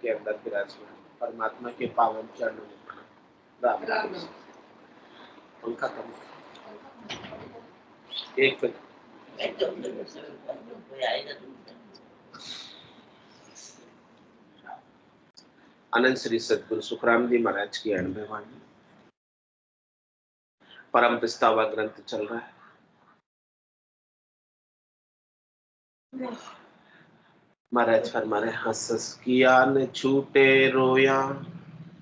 के अंदर विराजमान परमात्मा के पावन चरणों में राम राम। उनका कम एक अनंत श्री सदगुरु सुखराम जी महाराज की अणुमें वाणी परम प्रस्तावा ग्रंथ चल रहा है। महाराज फरमा रहे हंस किया न छूटे रोया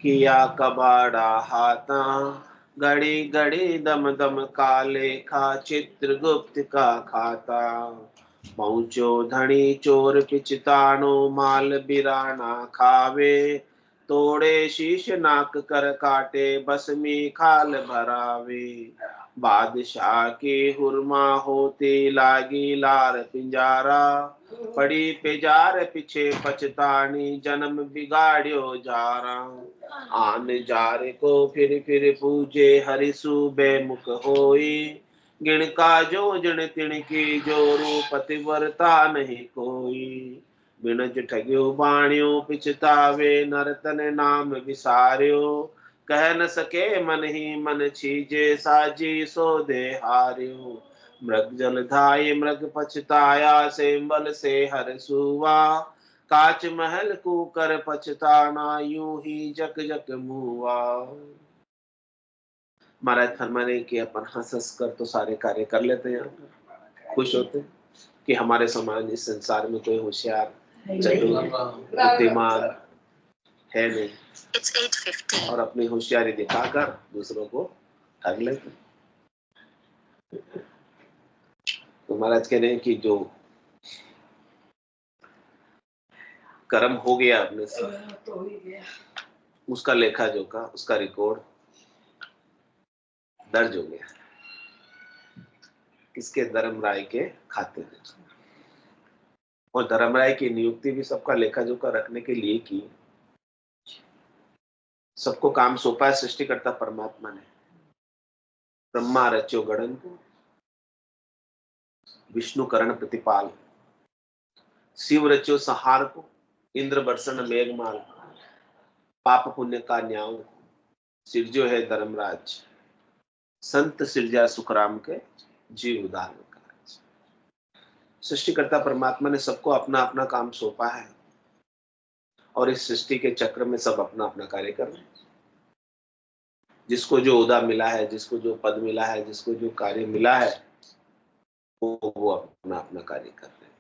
किया कबाड़ा हाथा घड़ी घड़ी दम दम काले खा चित्रगुप्त का खाता पहुंचो धनी चोर पिचतानो माल बिराना खावे तोड़े शीश नाक कर काटे बसमी खाल भरावे बादशाह के हुरमा होते लागी लार पिंजारा पड़ी पेजार पीछे पछतानी जन्म बिगाड़ियो जारा आन जारे को फिर पूजे हरिसु बेमुख होई गिणका जो जन तिण की जोरू पतिव्रता नहीं कोई बिनज ठग्यो बाणियो पिछतावे नरतन नाम विसार्यो कह न सके मन ही मन छीजे साजी सो दे हार्यो मृग जल धाये मृग पछताया सेंबल से हर सुवा काच महल कूकर पछताना यूं ही जक जक मुआ। महाराज फरमाने कि अपन हंस हंस कर तो सारे कार्य कर लेते हैं, खुश होते कि हमारे समान इस संसार में कोई होशियार चतुर बुद्धिमान है नहीं और अपनी होशियारी दिखाकर दूसरों को ठग लेते। तो महाराज कह रहे हैं कि जो कर्म हो गया अपने से उसका लेखा जोखा उसका रिकॉर्ड दर्ज हो गया किसके धर्मराय के खाते में। और धर्मराय की नियुक्ति भी सबका लेखा जोखा रखने के लिए की। सबको काम सौंपा है सृष्टिकर्ता परमात्मा ने। ब्रह्मा रच्यो गणन को विष्णु करण प्रतिपाल शिव रच्यो संहार को इंद्र बरसन मेघमाल पाप पुण्य का न्याय सिरजो है धर्मराज संत सिरजा सुखराम के जीव उदार का। सृष्टिकर्ता परमात्मा ने सबको अपना अपना काम सौंपा है और इस सृष्टि के चक्र में सब अपना अपना कार्य कर रहे हैं। जिसको जो ओहदा मिला है, जिसको जो पद मिला है, जिसको जो कार्य मिला है वो अपना अपना कार्य कर रहे हैं।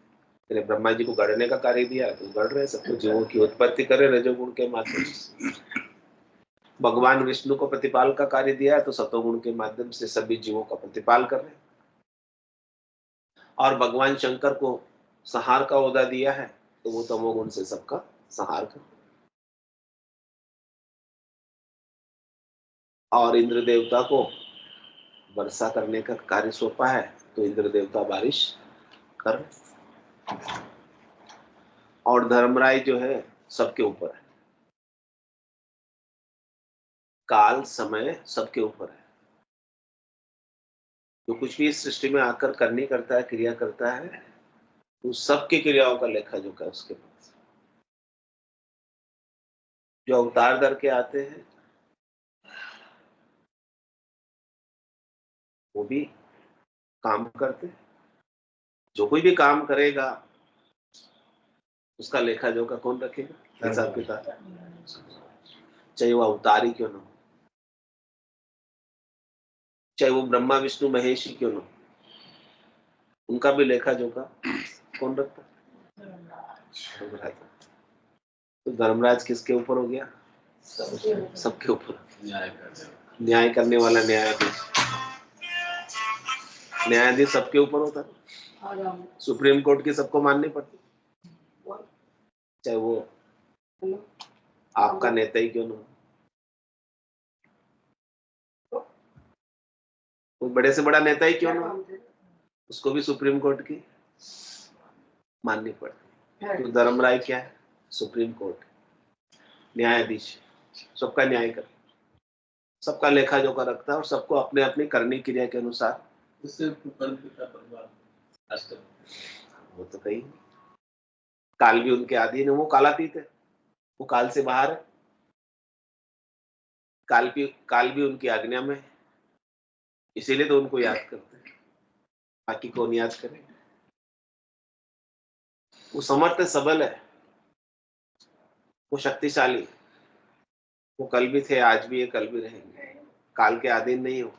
तेरे ब्रह्मा जी को गढ़ने का कार्य दिया तो गढ़ रहे, सबको जीवों की उत्पत्ति करे रजोगुण के माध्यम से। भगवान विष्णु को प्रतिपाल का कार्य दिया है तो सतोगुण के माध्यम से सभी जीवों का प्रतिपाल कर रहे हैं। और भगवान शंकर को संहार का ओहदा दिया है तो वो तमोगुण से सबका संहार कर। और इंद्र देवता को वर्षा करने का कार्य सौंपा है तो इंद्र देवता बारिश कर। और धर्मराय जो है सबके ऊपर है, काल समय सबके ऊपर है। जो कुछ भी इस सृष्टि में आकर करनी करता है, क्रिया करता है, तो सबकी क्रियाओं का लेखा जोखा है उसके पास। जो अवतार धर के आते हैं वो भी काम करते हैं। जो कोई भी काम करेगा उसका लेखा जोखा कौन रखेगा? हिसाब किताब। चाहे वो अवतारी क्यों ना हो, चाहे वो ब्रह्मा विष्णु महेश ही क्यों ना हो, उनका भी लेखा जोखा कौन रखता? तो धर्मराज किसके ऊपर हो गया? सबके ऊपर। न्याय करने वाला न्यायाधीश। न्यायाधीश सबके ऊपर होता है। सुप्रीम कोर्ट की सबको माननी पड़ती, चाहे वो आपका नेता ही क्यों ना हो। कोई बड़े से बड़ा नेता ही क्यों ना हो, उसको भी सुप्रीम कोर्ट की माननी पड़ती। तो धर्मराय क्या है? सुप्रीम कोर्ट, न्यायाधीश, सबका न्याय कर, सबका लेखा जोखा रखता है और सबको अपने अपनी करनी क्रिया के अनुसार। वो तो कहीं काल भी उनके आधीन है, वो कालातीत है। वो काल से बाहर है, काल भी उनकी आज्ञा में है, इसीलिए तो उनको याद करते हैं, बाकी कौन याद करे। वो समर्थ सबल है, वो शक्तिशाली, वो कल भी थे, आज भी है, कल भी रहेंगे, काल के अधीन नहीं हो।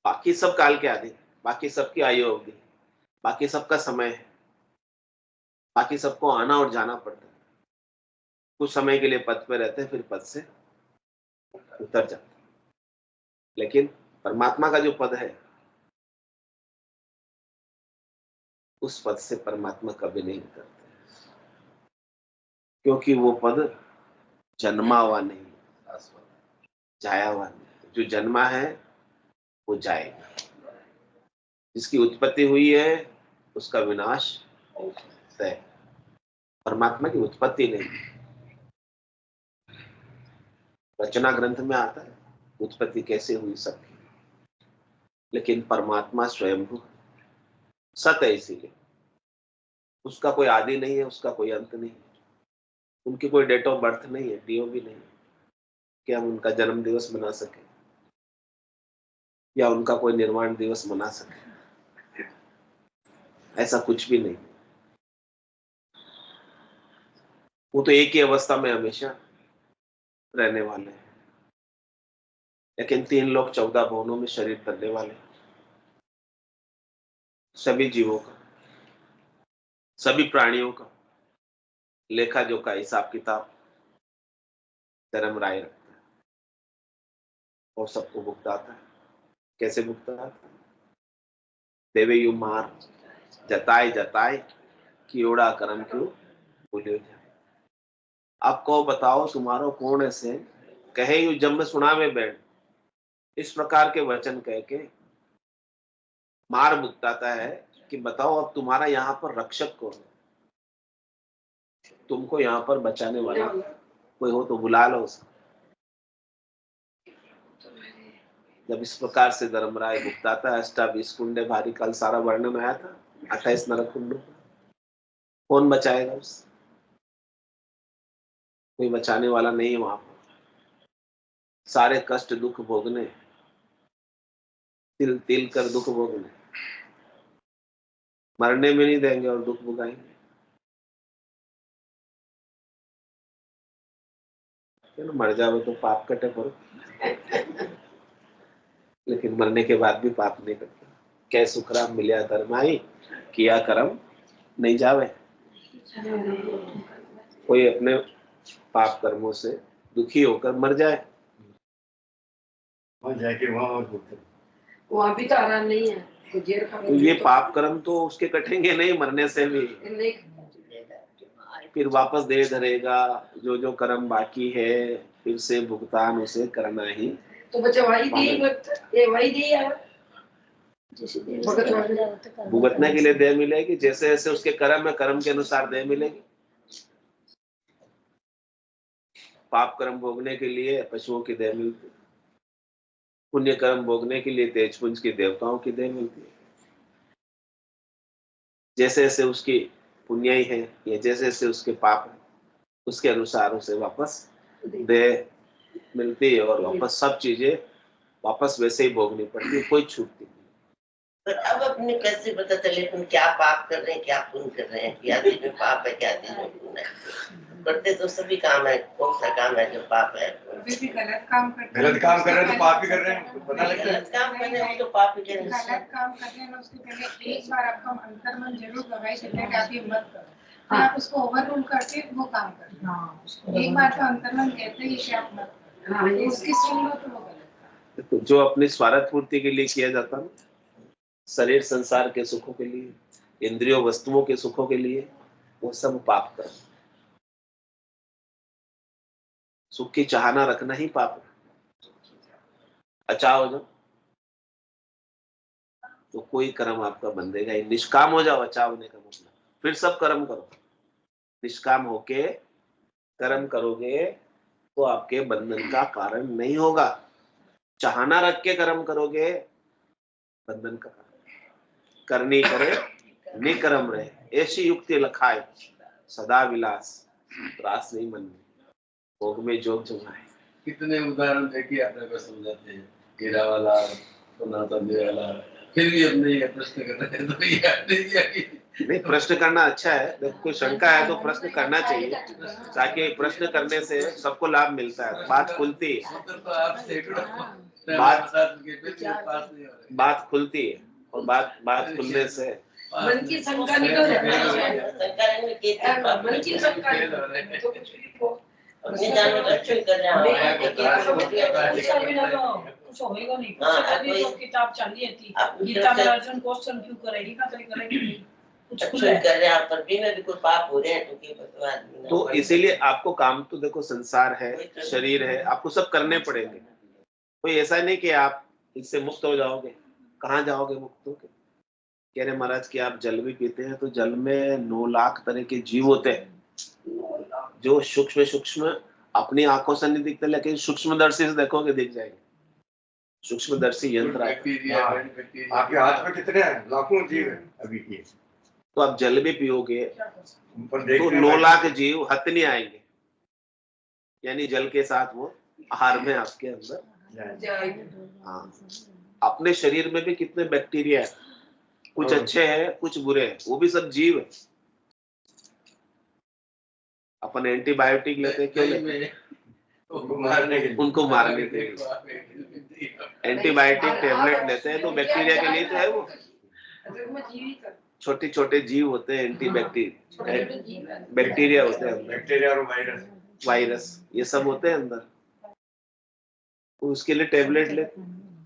बाकी सब काल के अधीन, बाकी सबकी आयु होगी, बाकी सबका समय है, बाकी सबको आना और जाना पड़ता है, कुछ समय के लिए पद पे रहते हैं, फिर पद से उतर जाते हैं। लेकिन परमात्मा का जो पद है, उस पद से परमात्मा कभी नहीं उतरते, क्योंकि वो पद जन्मा हुआ नहीं, जाया हुआ नहीं। जो जन्मा है वो जाएगा, जिसकी उत्पत्ति हुई है उसका विनाश तय। परमात्मा की उत्पत्ति नहीं, रचना ग्रंथ में आता है उत्पत्ति कैसे हुई सबकी, लेकिन परमात्मा स्वयंभू सत है, इसीलिए उसका कोई आदि नहीं है, उसका कोई अंत नहीं है, उनकी कोई डेट ऑफ बर्थ नहीं है, डीओ भी नहीं है कि हम उनका जन्म दिवस मना सके या उनका कोई निर्वाण दिवस मना सके, ऐसा कुछ भी नहीं। वो तो एक ही अवस्था में हमेशा रहने वाले हैं, लेकिन 3 लोग 14 भुवनों में शरीर करने वाले हैं। सभी जीवों का, सभी प्राणियों का लेखा जोखा हिसाब किताब धर्मराय रखता है और सबको भुगताता है। कैसे भुगताता है? देवे यू मार जताए जताए कियोड़ा कर्म क्यों भूलियो जाए। आप कहो बताओ तुम्हारो कौन ऐसे कहे यू जब मैं सुनावे बैठ, इस प्रकार के वचन कह के मार भुगताता है कि बताओ अब तुम्हारा यहाँ पर रक्षक कौन है, तुमको यहाँ पर बचाने वाला कोई हो तो बुला लो उसको। जब इस प्रकार से धर्मराय भुगताता है, 28 कुंडे भारी, कल सारा वर्णन आया था, 28 नरक कुंडों, कौन बचाएगा उससे? कोई बचाने वाला नहीं है वहां पर। सारे कष्ट दुख भोगने, तिल तिल कर दुख भोगने, मरने में नहीं देंगे और दुख भोगाएंगे। मर जाओ तो पाप कटे करो, लेकिन मरने के बाद भी पाप नहीं करते। कै सुखराम मिलिया धर्माई, किया कर्म नहीं जावे। कोई अपने पाप कर्मों से दुखी होकर मर जाए, जाके वहां भी तो आराम नहीं है, तो ये पाप कर्म तो उसके कटेंगे नहीं मरने से भी, फिर वापस दे धरेगा। जो जो कर्म बाकी है फिर से भुगतान उसे करना ही। तो बच्चा वही दी भुगतने के लिए दे मिलेगी, जैसे जैसे उसके कर्म है कर्म के अनुसार दे मिलेगी। पाप कर्म भोगने के लिए पशुओं की देह मिलती, पुण्य कर्म भोगने के लिए तेजपुंज की देवताओं की देह मिलती है। जैसे जैसे उसकी पुण्याई है या जैसे जैसे उसके पाप है, उसके अनुसार उसे वापस देह मिलती है और वापस सब चीजें वापस वैसे ही भोगनी पड़ती है, कोई छूटती नहीं। पर अब अपने कैसे पता चले तुम क्या पाप कर रहे हैं क्या पुण्य कर रहे हैं, क्या दिन में पाप है क्या दिन में पुण्य है? करते तो सभी काम है, कौन सा काम है जो पाप है? गलत काम कर रहे हैं तो पाप ही कर रहे हैं, पता लगता है। गलत काम कर रहे हैं तो पाप ही कर रहे हैं। गलत काम करने हैं उसके पहले एक बार आपका अंतर्मन जरूर गवाही देता है कि आप ये मत करो, फिर आप उसको ओवर रूल करके वो काम करते हैं। एक बार तो अंतर्मन कहते ही कि आप मत करो, उसकी सुन लो तो वो गलत। तो जो अपनी स्वार्थ पूर्ति के लिए किया जाता है, शरीर संसार के सुखों के लिए, इंद्रियों वस्तुओं के सुखों के लिए, वो सब पाप कर। सुख की चाहना रखना ही पाप है। अच्छा हो जाओ तो कोई कर्म आपका बंधेगा ही। निष्काम हो जाओ, अच्छा होने का मतलब फिर सब कर्म करो। निष्काम होके कर्म करोगे तो आपके बंधन का कारण नहीं होगा। चाहना रख के कर्म करोगे बंधन का कारण। करनी करे निकर्म रहे, ऐसी युक्ति लखाए सदा विलास। त्रास नहीं मन में, भोग में जोग जमाए। कितने उदाहरण देखिए अपने को समझाते हैं, हीरा वाला, सोना चांदी वाला, फिर भी अपने ये प्रश्न कर रहे हैं, तो ये नहीं किया कि नहीं, प्रश्न करना अच्छा है। जब कोई शंका है तो प्रश्न करना चाहिए, ताकि प्रश्न करने से सबको लाभ मिलता है, बात खुलती है, तो आप सैकड़ों बात पास नहीं हो रहे। बात खुलती है, और बात खुलने से मन की शंका निकल सरकार में कहते हैं मन की शंका फेल हो रहे हैं। तो कुछ भी को अपने जानवर अच्छे कर रहे हैं कुछ होएगा नहीं, हाँ, कुछ अभी कोई- तो किताब चली थी आप गीता में अर्जुन क्वेश्चन क्यों करेगी का करेगी नहीं, कुछ खुद अच्छे है। कर रहे हैं, पर भी में भी कोई पाप हो रहे हैं तो क्या पता आदमी ना तो करे। इसीलिए आपको काम तो देखो, संसार है, शरीर है, आपको सब करने पड़ेंगे। कोई ऐसा नहीं कि आप इससे मुक्त हो जाओगे। कहाँ जाओगे मुक्त होके? कह रहे महाराज कि आप जल भी पीते हैं तो जल में 9 लाख तरह के जीव होते हैं, जो सूक्ष्म सूक्ष्म अपनी आंखों से नहीं दिखते, लेकिन सूक्ष्मदर्शी से देखोगे दिख जाएंगे। सूक्ष्मदर्शी यंत्र आता है। बैक्टीरिया, हाँ। बैक्टीरिया। आपके हाथ में कितने हैं? लाखों जीव हैं अभी ये, तो आप जल भी पियोगे पर तो देखने 9 लायक- लाख जीव हत नहीं आएंगे, यानी जल के साथ वो आहार में आपके अंदर। हाँ, अपने शरीर में भी कितने बैक्टीरिया है, कुछ अच्छे हैं कुछ बुरे हैं, वो भी सब जीव है। अपन एंटीबायोटिक लेते हैं, क्यों लेते हैं? उनको मारने के लिए। उनको मारने के लिए एंटीबायोटिक टेबलेट लेते हैं, तो बैक्टीरिया के लिए तो है वो। छोटे छोटे जीव होते हैं, एंटी बैक्टीरिया होते हैं अंदर, बैक्टीरिया और वायरस। वायरस, ये सब होते हैं अंदर, तो उसके लिए टेबलेट लेते हैं।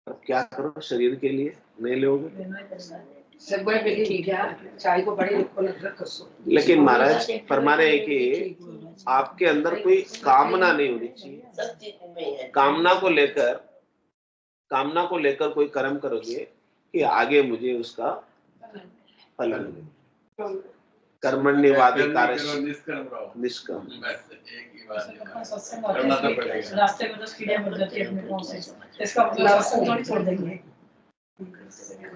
अब क्या करो, शरीर के लिए नहीं लोगे। सब बड़े ठीक है, चाय को बड़े लिखो रखो। लेकिन महाराज फरमा रहे हैं कि आपके अंदर कोई कामना नहीं होनी चाहिए। सब चीज में ही है। कामना को लेकर कोई कर्म करोगे कि आगे मुझे उसका फल मिले। कर्मण्येवाधिकारस्य निष्कर्म रहो। निष्काम। बस एक ही बात है। सत्संग करना तो पड़ेगा। रास्ते में 10 कीड़े मर जाती है अपने पाँव से, इसका मतलब सत्संग थोड़ी छोड़ देंगे।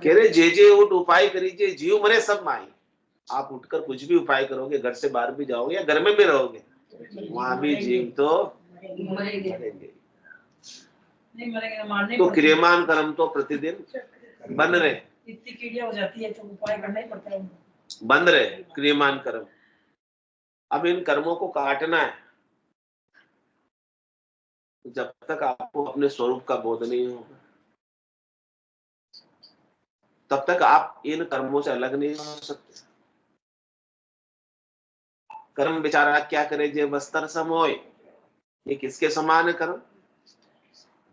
कह रहे जे उठ उपाय करीजिए, जीव मरे सब माई। आप उठकर कुछ भी उपाय करोगे, घर से बाहर भी जाओगे या घर में भी रहोगे, वहां भी जीव तो मरेंगे मरेंगे। नहीं, मरेंगे मारने तो क्रियमान कर्म तो प्रतिदिन बन रहे, इतनी कीड़ियां हो जाती है तो उपाय करना ही पड़ता है। बंद रहे क्रियमान कर्म। अब इन कर्मों को काटना है। जब तक आपको अपने स्वरूप का बोध नहीं होगा, तब तक आप इन कर्मों से अलग नहीं हो सकते। कर्म बेचारा क्या करे, जे वस्त्र समोय, ये किसके समान है कर्म?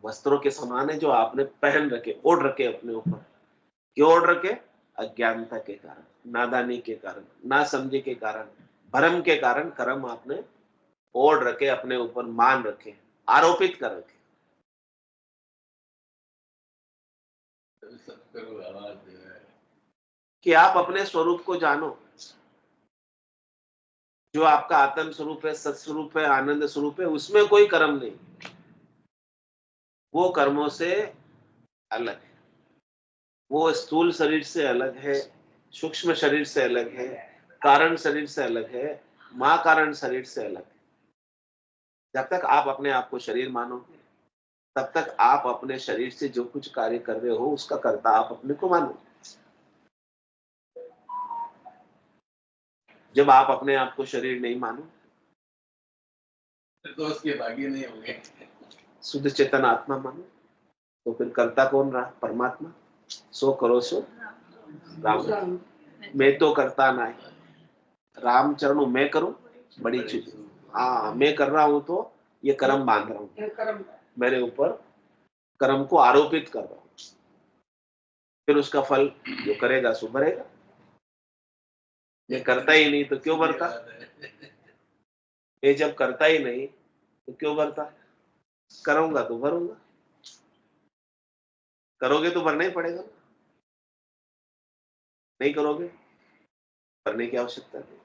वस्त्रों के समान है, जो आपने पहन रखे, ओढ़ रखे अपने ऊपर। क्यों ओढ़ रखे? अज्ञानता के कारण, नादानी के कारण, ना समझे के कारण, भ्रम के कारण कर्म आपने ओढ़ रखे, अपने ऊपर मान रखे, आरोपित कर रखे। सत्कर्म आवाज है कि आप अपने स्वरूप को जानो, जो आपका आत्म स्वरूप है, सत्स्वरूप है, आनंद स्वरूप है, उसमें कोई कर्म नहीं। वो कर्मों से अलग है, वो स्थूल शरीर से अलग है, सूक्ष्म शरीर से अलग है, कारण शरीर से अलग है, मां कारण शरीर से अलग है। जब तक आप अपने आप को शरीर मानोगे, तब तक आप अपने शरीर से जो कुछ कार्य कर रहे हो उसका कर्ता आप अपने को मानो। जब आप अपने आप को शरीर नहीं मानो, तो उसके भाग्य नहीं होंगे। शुद्ध चेतन आत्मा मानो, तो फिर कर्ता कौन रहा? परमात्मा। सो करो सो राम, मैं तो करता ना है, राम चरणों मैं करूं बड़ी चीज। हाँ, मैं कर रहा हूं तो ये कर्म बांध रहा हूं, मेरे ऊपर कर्म को आरोपित कर रहा हूं, फिर उसका फल जो करेगा सो भरेगा। ये करता ही नहीं तो क्यों भरता? ये जब करता ही नहीं तो क्यों भरता? करूंगा तो भरूंगा, करोगे तो भरना ही पड़ेगा, नहीं करोगे भरने की आवश्यकता नहीं।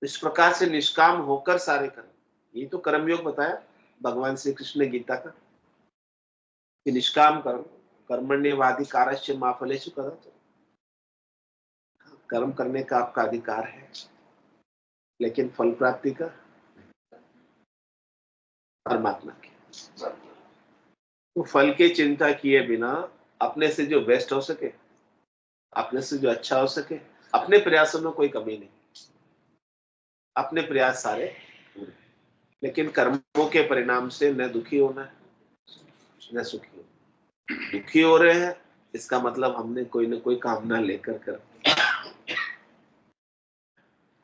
इस प्रकार से निष्काम होकर सारे कर्म, ये तो कर्मयोग बताया भगवान श्री कृष्ण ने गीता का, कि निष्काम कर्म कर्मण्येवाधिकारस्य मा फलेषु कदाचन। कर्म करने का आपका अधिकार है, लेकिन फल प्राप्ति का परमात्मा की। तो फल की चिंता किए बिना अपने से जो बेस्ट हो सके, अपने से जो अच्छा हो सके, अपने प्रयासों में कोई कमी नहीं, अपने प्रयास सारे पूरे, लेकिन कर्मों के परिणाम से न दुखी होना है न सुखी होना। दुखी हो रहे हैं इसका मतलब हमने कोई न कोई कामना लेकर कर,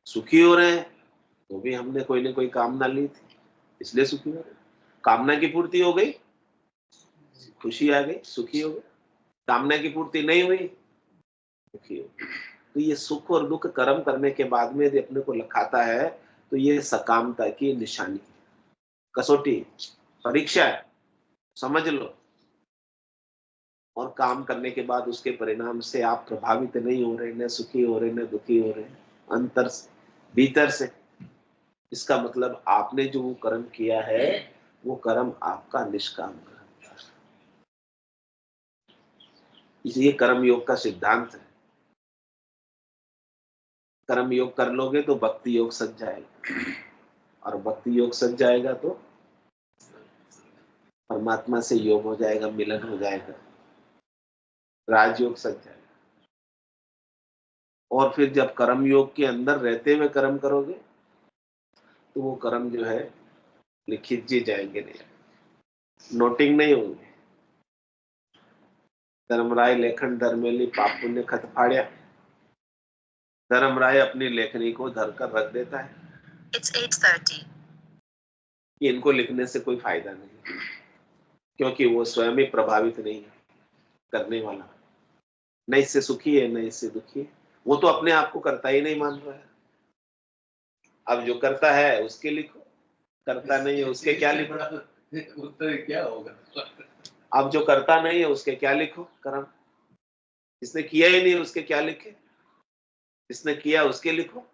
सुखी हो रहे हैं तो भी हमने कोई न कोई कामना ली थी, इसलिए सुखी हो रहे हैं। कामना की पूर्ति हो गई, खुशी आ गई, सुखी हो गए। कामना की पूर्ति नहीं हुई, दुखी हो गए। तो ये सुख और दुख कर्म करने के बाद में यदि अपने को लखाता है तो ये सकामता की निशानी, कसौटी, परीक्षा है, समझ लो। और काम करने के बाद उसके परिणाम से आप प्रभावित नहीं हो रहे, न सुखी हो रहे न दुखी हो रहे, अंतर से, भीतर से, इसका मतलब आपने जो वो कर्म किया है वो कर्म आपका निष्काम कर्म था। इसलिए कर्म योग का सिद्धांत है, कर्म योग कर लोगे तो भक्ति योग सज जाएगा, और भक्ति योग सज जाएगा तो परमात्मा से योग हो जाएगा, मिलन हो जाएगा, राजयोग सज जाएगा। और फिर जब कर्म योग के अंदर रहते हुए कर्म करोगे तो वो कर्म जो है लिखित जी जाएंगे, नहीं नोटिंग नहीं होंगे। धर्मराय लेखन धर्मेली पाप पुण्य खत फाड़िया, धर्मराय अपनी लेखनी को धर कर रख देता है। It's 8:30. इनको लिखने से कोई फायदा नहीं, क्योंकि वो स्वयं ही प्रभावित नहीं है करने वाला, न इससे सुखी है न इससे दुखी है। वो तो अपने आप को करता ही नहीं मान रहा है। अब जो करता है उसके लिखो, करता नहीं है उसके क्या लिखो, उत्तर क्या होगा? अब जो करता नहीं है उसके क्या लिखो कर्म, जिसने किया ही नहीं उसके क्या लिखे, जिसने किया उसके लिखो।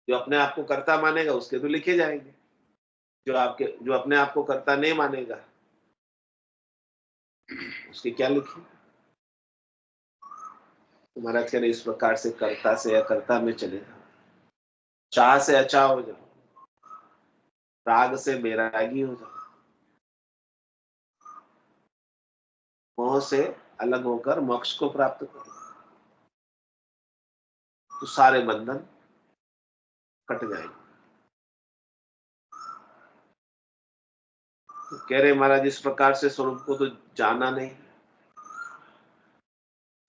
जो अपने आप को करता मानेगा उसके तो लिखे जाएंगे, जो अपने आप को करता नहीं मानेगा उसके क्या लिखे। तो महाराज कह रहे इस प्रकार से कर्ता से अकर्ता में चले जाओ, चाह से अच्छा हो जाओ, राग से बैरागी हो जाओ, मोह से अलग होकर मोक्ष को प्राप्त करो, तो सारे बंधन कट जाएंगे। तो कह रहे महाराज इस प्रकार से स्वरूप को तो जाना नहीं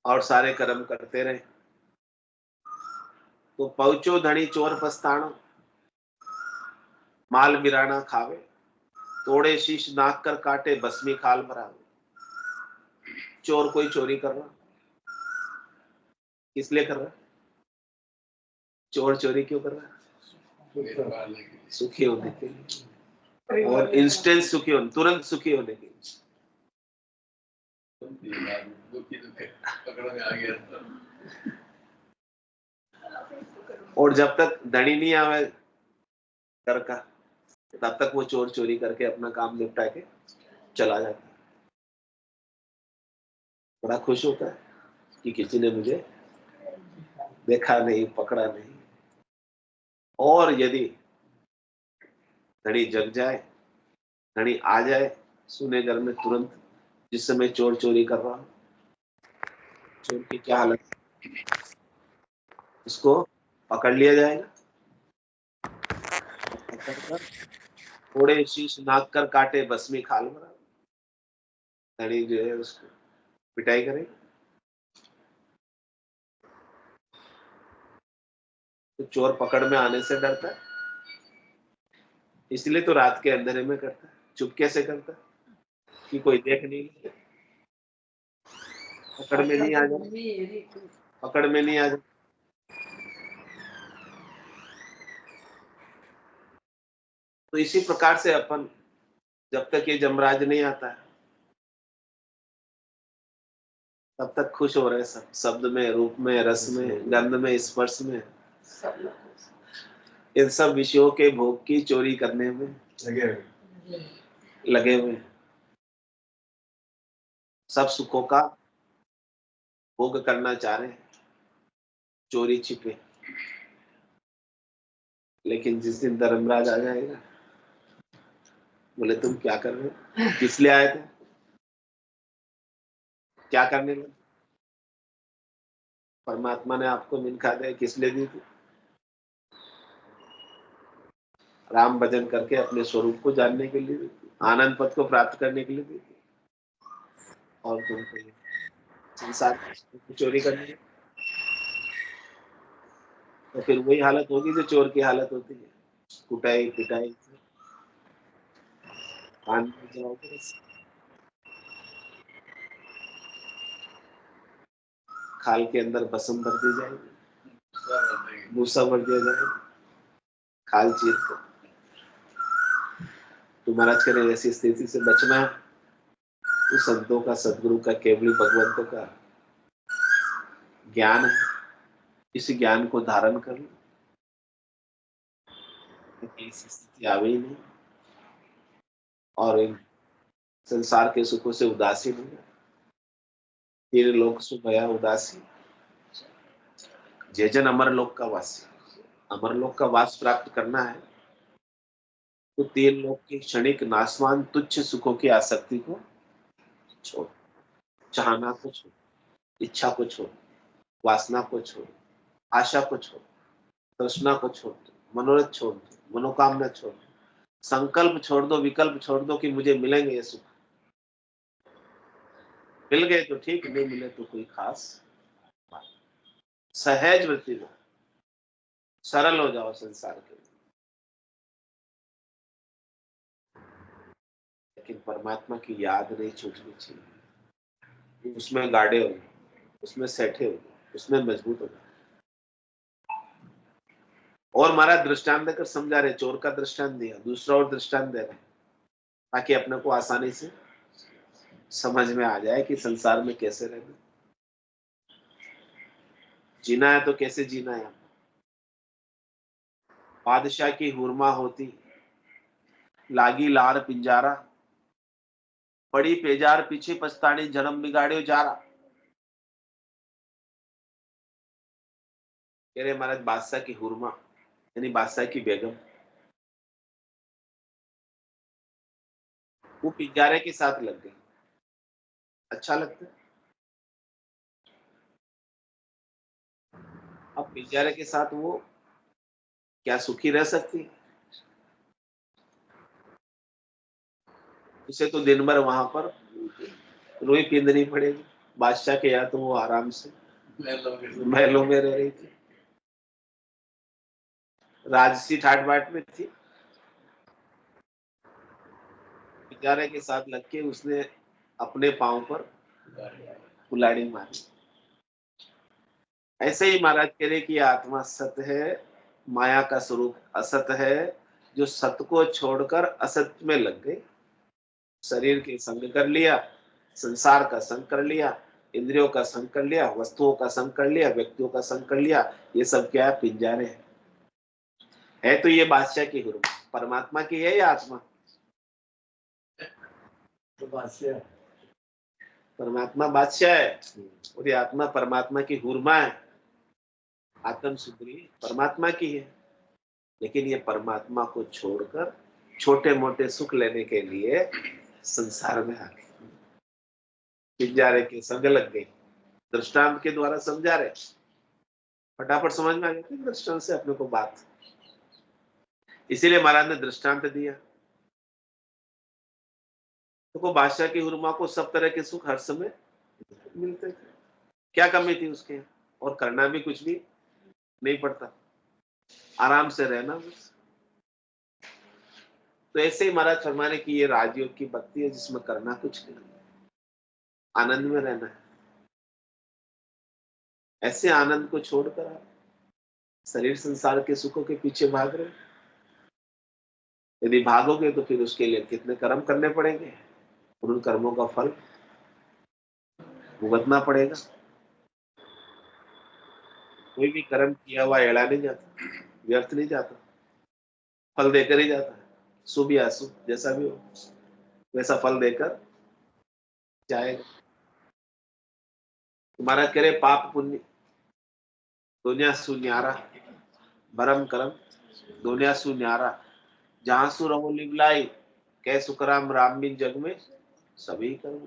और सारे कर्म करते रहे तो पहुंचो धनी चोर पछताणो, माल बिराना खावे, तोड़े शीश नाक कर काटे भस्मी खाल भरावे। चोर कोई चोरी कर रहा, किस लिए कर रहा? चोर चोरी क्यों कर रहा? सुखी होने के लिए, और इंस्टेंट सुखी होने, तुरंत सुखी होने के लिए। और जब तक धनी नहीं आवे कर का, तब तक वो चोर चोरी करके अपना काम निपटा के चला जाता है। बड़ा खुश होता है कि किसी ने मुझे देखा नहीं, पकड़ा नहीं। और यदि धनी जग जाए, धनी आ जाए सुने घर में तुरंत, जिस समय चोर चोरी कर रहा, चोर की क्या हालत, उसको पकड़ लिया जाएगा, थोड़े शीश नाक कर काटे भस्मी खाल भरा, धनी जो है उसको पिटाई करेगा। तो चोर पकड़ में आने से डरता है, इसलिए तो रात के अंधेरे में करता है, चुपके से करता है कि कोई देख नहीं ले, पकड़ में नहीं आ जाए, पकड़ में नहीं आ जाए। तो इसी प्रकार से अपन जब तक ये जमराज नहीं आता है तब तक खुश हो रहे सब, शब्द में, रूप में, रस में, गंध में, स्पर्श में, इन सब विषयों के भोग की चोरी करने में लगे हुए, सब सुखों का भोग करना चाह रहे हैं, चोरी छिपे। लेकिन जिस दिन धर्मराज आ जाएगा, बोले तुम क्या कर रहे हो, किस लिए आए थे, क्या करने लगे? परमात्मा ने आपको मिलखा दे किस लिए दी थी? राम भजन करके अपने स्वरूप को जानने के लिए दी थी, आनंद पद को प्राप्त करने के लिए दी थी। और तुमको ये संसार की चोरी करनी है, तो फिर वही हालत होगी जो चोर की हालत होती है, कुटाई पिटाई, कान में जलाओगे, खाल के अंदर भस्म भर दी जाएगी, भूसा भर दिया जाएगा, खाल चीर कर। तो महाराज कह रहे ऐसी स्थिति से बचना है तो संतों का, सदगुरु का, केवली भगवंतों का ज्ञान है, इस ज्ञान को धारण कर लो, ऐसी स्थिति आवे ही नहीं और इन संसार के सुखों से उदासीन हो जाए। तीन लोक सुख गया उदासी, जय जन अमरलोक का वासी। अमरलोक का वास प्राप्त करना है तो तीन लोक की क्षणिक नाशवान तुच्छ सुखों की आसक्ति को छोड़, चाहना को छोड़, इच्छा को छोड़, वासना को छोड़, आशा को छोड़, तृष्णा को छोड़ दो, मनोरथ छोड़ दो, मनोकामना छोड़ दो, संकल्प छोड़ दो, विकल्प छोड़ दो कि मुझे मिलेंगे ये सुख। मिल गए तो ठीक, नहीं मिले तो कोई खास बात। सहज वृत्ति में सरल हो जाओ संसार के लिए। लेकिन परमात्मा की याद नहीं छूटनी चाहिए, उसमें गाढ़े हो, उसमें सेठे हो, उसमें मजबूत हो। और महाराज दृष्टांत देकर समझा रहे, चोर का दृष्टांत दिया, दूसरा और दृष्टांत दे रहे ताकि अपने को आसानी से समझ में आ जाए कि संसार में कैसे रहना, जीना है तो कैसे जीना है। बादशाह की हुरमा होती, लागी लार पिंजारा, पड़ी पेजार पीछे पछतानी, जन्म बिगाड़ियो जारा। कह रहे महाराज बादशाह की हुरमा यानी बादशाह की बेगम, वो पिंजारे के साथ लग गई। अच्छा लगता है? अब पिंजारे के साथ वो क्या सुखी रह सकती? उसे तो दिन भर वहां पर रोई पींदनी पड़ेगी। बादशाह के यहाँ तो वो आराम से महलों में रह रही थी, राजसी ठाट बाट में थी। पिंजारे के साथ लग के उसने अपने पांव पर कुल्हाड़ी मारी। ऐसे ही महाराज कह रहे कि आत्मा सत्य है, माया का स्वरूप असत है, जो सत्य को छोड़कर असत में लग गई। शरीर के संग कर लिया, संसार का संग कर लिया, इंद्रियों का संग कर लिया, वस्तुओं का संग कर लिया, व्यक्तियों का संग कर लिया। ये सब क्या है? पिंजारे है तो ये बादशाह की हुर्मा परमात्मा की है या आत्मा? तो बादशाह परमात्मा बादशाह है और ये आत्मा परमात्मा की हुर्मा है। आत्म सुधरी परमात्मा की है, लेकिन ये परमात्मा को छोड़कर छोटे मोटे सुख लेने के लिए संसार में आ गई, पिंजारे के संग लग गई। दृष्टांत के द्वारा समझा रहे, फटाफट समझ में आ जाती है दृष्टांत से अपने को बात। इसीलिए महाराज ने दृष्टांत दिया। तो बादशाह की हुर्मा को सब तरह के सुख हर समय मिलते थे, क्या कमी थी उसके, और करना भी कुछ भी नहीं पड़ता, आराम से रहना बस। तो ऐसे ही महाराज फरमाने की ये राजयोग की बत्ती है जिसमें करना कुछ नहीं, आनंद में रहना है। ऐसे आनंद को छोड़कर आप शरीर संसार के सुखों के पीछे भाग रहे, यदि भागोगे तो फिर उसके लिए कितने कर्म करने पड़ेंगे, उन कर्मों का फल भुगतना पड़ेगा। कोई भी कर्म किया हुआ एड़ा नहीं जाता, व्यर्थ नहीं जाता, फल देकर ही जाता है। शुभ या अशुभ जैसा भी हो वैसा फल देकर जाएगा। तुम्हारा करे पाप पुण्य दुनिया सु न्यारा भरम करम दुनिया सु न्यारा जहां सु रहो लिवलाई कै सुखराम राम बिन जग में सभी कर्म।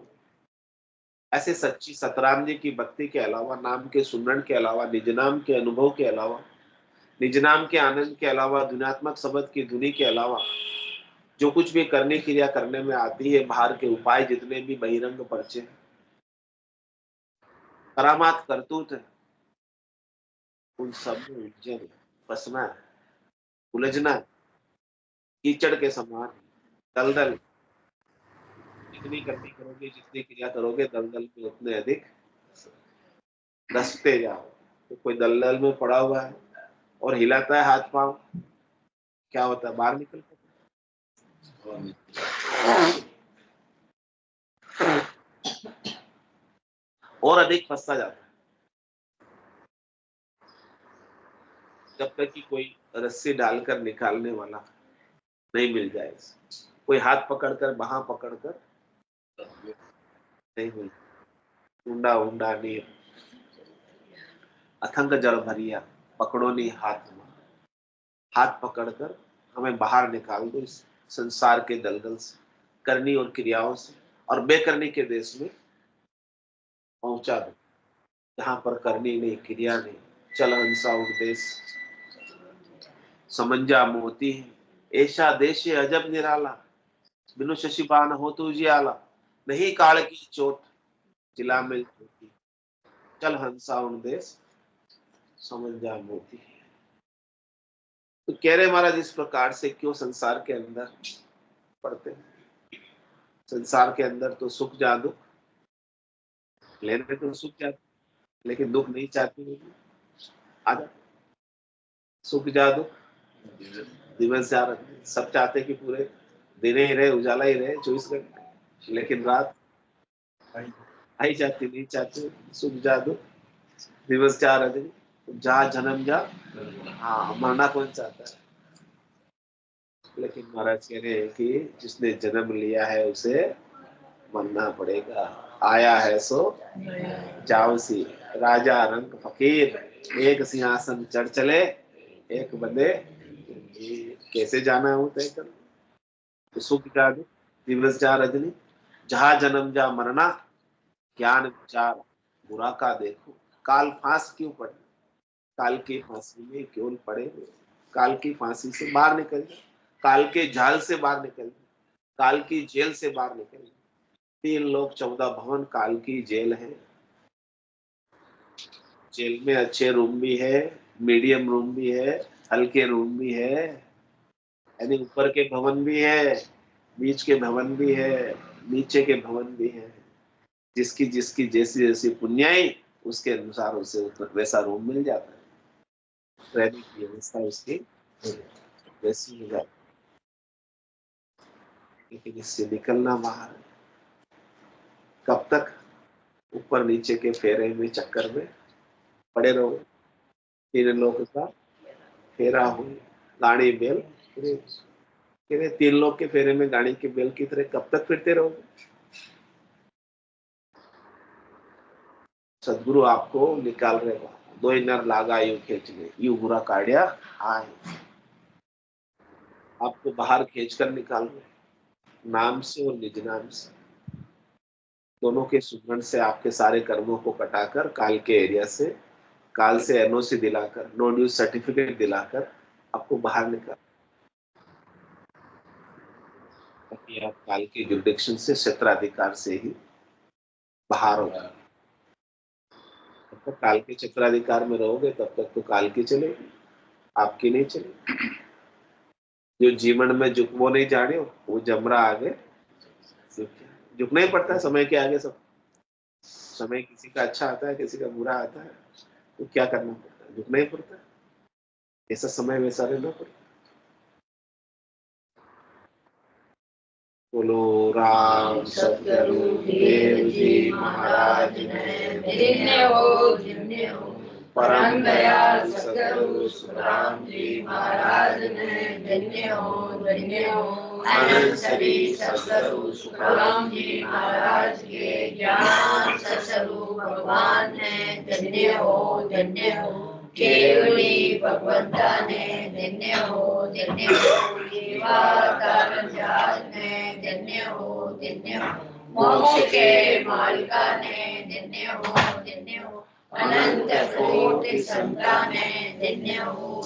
ऐसे सच्ची सतराम जी की भक्ति के अलावा, नाम के सुमरन के अलावा, निज नाम के अनुभव के अलावा, निज नाम के आनंद के अलावा, दुनियात्मक शब्द की धुनी के अलावा जो कुछ भी करने क्रिया करने में आती है, बाहर के उपाय जितने भी बहिरंग पर्चे हैं, करामात करतूत है, उन सब में उलझन फंसना है, उलझना है, कीचड़ के समान दलदल। जितनी गति करोगे, जितनी क्रिया करोगे, दलदल में उतने अधिक धंसते जाओ। तो कोई दलदल में पड़ा हुआ है और हिलाता है हाथ पांव, क्या होता है? बाहर निकल और अधिक फंसता जाता है। जब तक कि कोई रस्सी डालकर निकालने वाला नहीं मिल जाए, कोई हाथ पकड़कर बाहां पकड़कर नहीं मिल, ऊंडा ऊंडा नीर अथंग जल भरिया पकड़ो नहीं हाथ में, हाथ पकड़कर हमें बाहर निकाल दो इस संसार के दलदल से, करनी और क्रियाओं से, और बेकरनी के देश में पहुंचा दो, जहां पर करनी नहीं, क्रिया नहीं, चल हंसा उपदेश समंजा मोती है, ऐसा देश अजब निराला, बिनु शशिपान हो तू जियाला, नहीं काल की चोट जिला में होती, चल हंसा उपदेश समंजा मोती। तो कह रहे महाराज, इस प्रकार से क्यों संसार के अंदर पड़ते हैं? संसार के अंदर तो सुख जा दुख लेने तो सुख जाते, लेकिन दुख नहीं चाहते। आजा सुख जा दुख दिवस जा रहे, सब चाहते कि पूरे दिन ही रहे, उजाला ही रहे 24 घंटे, लेकिन रात आई जाती नहीं चाहते। सुख जा दुख दिवस जा रहे, जा जन्म जा, हाँ मरना कौन चाहता है? लेकिन महाराज कह रहे हैं कि जिसने जन्म लिया है उसे मरना पड़ेगा, आया है सो जाओ सी, राजा रंग फकीर, एक सिंहासन चढ़ चले एक बंदे, कैसे जाना है वो तय कर। तो सुख जा दो दिवस जा रजनी, जहां जन्म जा मरना, ज्ञान विचार बुरा का देखो, काल फांस क्यों पड़े, काल की फांसी में क्यों पड़े, काल की फांसी से बाहर निकल, काल के जाल से बाहर निकल, काल की जेल से बाहर निकल। 3 लोक 14 भवन काल की जेल है। जेल में अच्छे रूम भी है, मीडियम रूम भी है, हल्के रूम भी है, यानी ऊपर के भवन भी है, बीच के भवन भी है, नीचे के भवन भी है। जिसकी जिसकी जैसी जैसी पुण्याई, उसके अनुसार उसे वैसा रूम मिल जाता है, रहने की व्यवस्था उसकी वैसी हो जाती। लेकिन इससे निकलना बाहर, कब तक ऊपर नीचे के फेरे में चक्कर में पड़े रहो। 3 लोक का फेरा हो, गाड़ी बेल, 3 लोग के फेरे में गाड़ी के बेल की तरह कब तक फिरते रहोगे? सदगुरु आपको निकाल रहे हो, 2 नर लागा यू खींचने, यू बुरा काढ़िया आए, आपको बाहर खींचकर निकाल रहे, नाम से और निज नाम से, दोनों के सुगंध से आपके सारे कर्मों को कटाकर, काल के एरिया से, काल से एनओसी दिलाकर, नो ड्यूज सर्टिफिकेट दिलाकर आपको बाहर निकाल, ताकि आप काल के जुडिक्शन से, क्षेत्राधिकार से ही बाहर हो जाए। तब तक काल के क्षेत्राधिकार में रहोगे तब तक तो काल की चलेगी, आपकी नहीं चलेगी। जो जीवन में झुकवो नहीं जाने, वो जमरा आगे झुकना ही पड़ता है समय के आगे। सब समय किसी का अच्छा आता है, किसी का बुरा आता है, तो क्या करना पड़ता है? झुकना ही पड़ता है। ऐसा समय वैसा रहना पड़ता है। बोलो राम सतगुरु देव जी महाराज धन्य हो परम दयाल सतगुरु सुखराम जी महाराज ने, धन्य हो अनंत श्री सतगुरु सुखराम जी महाराज के ज्ञान सतगुरु भगवान ने, धन्य हो केवली भगवंता ने धन्य हो जीवा कारण जात ने धन्य हो मोक्ष के मालिका ने धन्य हो अनंत कोटि संताने धन्य हो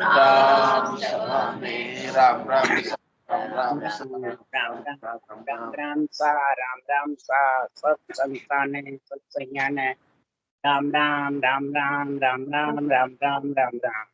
राम सभा में राम राम राम राम सा सब संताने सत्संज्ञाने राम राम राम राम राम राम राम राम राम राम।